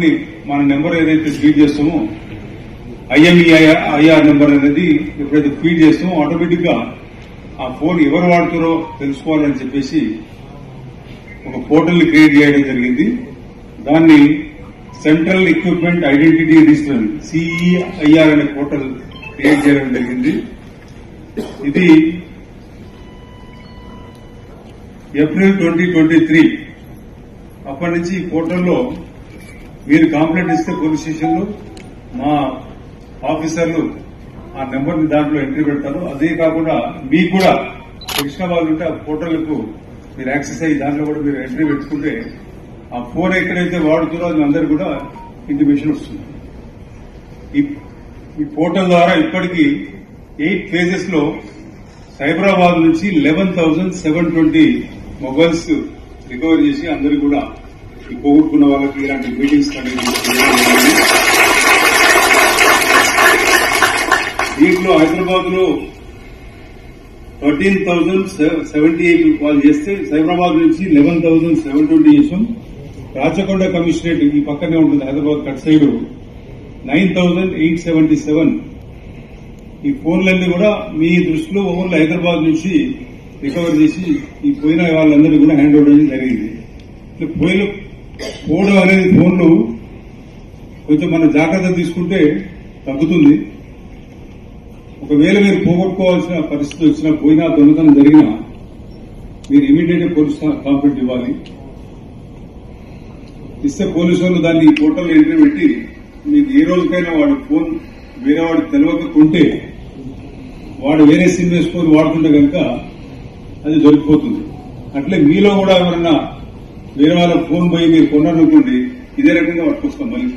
ని మన నెంబర్ ఏదైతే ఫీడ్ చేస్తామో IMEIR నెంబర్ అనేది ఎప్పుడైతే ఫీడ్ చేస్తామో ఆటోమేటిక్ గా ఆ ఫోన్ ఎవరు వాడుతారో తెలుసుకోవాలని చెప్పేసి ఒక పోర్టల్ ని క్రియేట్ చేయడం జరిగింది. దాన్ని central equipment identity register CEIR అనే పోర్టల్ క్రియేట్ చేయడం జరిగింది. ఇది ఏప్రిల్ 2023 అప్పటి నుంచి ఈ పోర్టల్లో మీరు కంప్లైంట్ ఇస్తే పోలీస్ స్టేషన్లో మా ఆఫీసర్లు ఆ నెంబర్ ని దాంట్లో ఎంట్రీ పెడతారు. అదే కాకుండా మీకు కూడా ఎక్స్ట్రా వాళ్ళు ఉంటే ఆ పోర్టల్కు మీరు యాక్సెస్ అయ్యి దాంట్లో కూడా మీరు ఎంట్రీ పెట్టుకుంటే ఆ ఫోన్ ఎక్కడైతే వాడుతారో అది అందరికీ కూడా ఇంటిమేషన్ వస్తుంది. ఈ పోర్టల్ ద్వారా ఇప్పటికీ 8 ఫేజెస్ లో సైబరాబాద్ నుంచి 11,720 మొబైల్స్ రికవర్ చేసి అందరూ కూడా ఈ పోగొట్టుకున్న వాళ్ళకి ఇలాంటి మీటింగ్స్ దీంట్లో హైదరాబాద్ లో 13,078 కాల్ చేస్తే సైబరాబాద్ నుంచి 11,720 చేసాం. రాచకొండ కమిషనరేట్ ఈ పక్కనే ఉంటుంది హైదరాబాద్ కట్ సైడ్ 9,877. ఈ ఫోన్లన్నీ కూడా మీ దృష్టిలో ఓన్లీ హైదరాబాద్ నుంచి రికవర్ చేసి ఈ పోయిన వాళ్ళందరినీ కూడా హ్యాండ్ ఓవర్ చేయడం జరిగింది. పోవడం అనేది ఫోన్లు కొంచెం మనం జాగ్రత్త తీసుకుంటే తగ్గుతుంది. ఒకవేళ మీరు పోగొట్టుకోవాల్సిన పరిస్థితి వచ్చినా పోయినా దొంగతనం జరిగినా మీరు ఇమీడియట్ పోలీస్ కంప్లైంట్ ఇవ్వాలి. ఇస్తే పోలీసు వాళ్ళు దాన్ని ఈ పోర్టల్ ఎంట్రీ పెట్టి మీకు ఏ రోజుకైనా వాడు ఫోన్ వేరే వాడికి తెలియకుంటే వాడు వేరే సిమ్ వేసుకొని వాడుతుంటే కనుక అది దొరికిపోతుంది. అట్లే మీలో కూడా ఎవరన్నా వేరే వాళ్ళ ఫోన్ పోయి మీరు కొన్నారనుకోండి ఇదే రకంగా పట్టుకొస్తాం మళ్ళీ.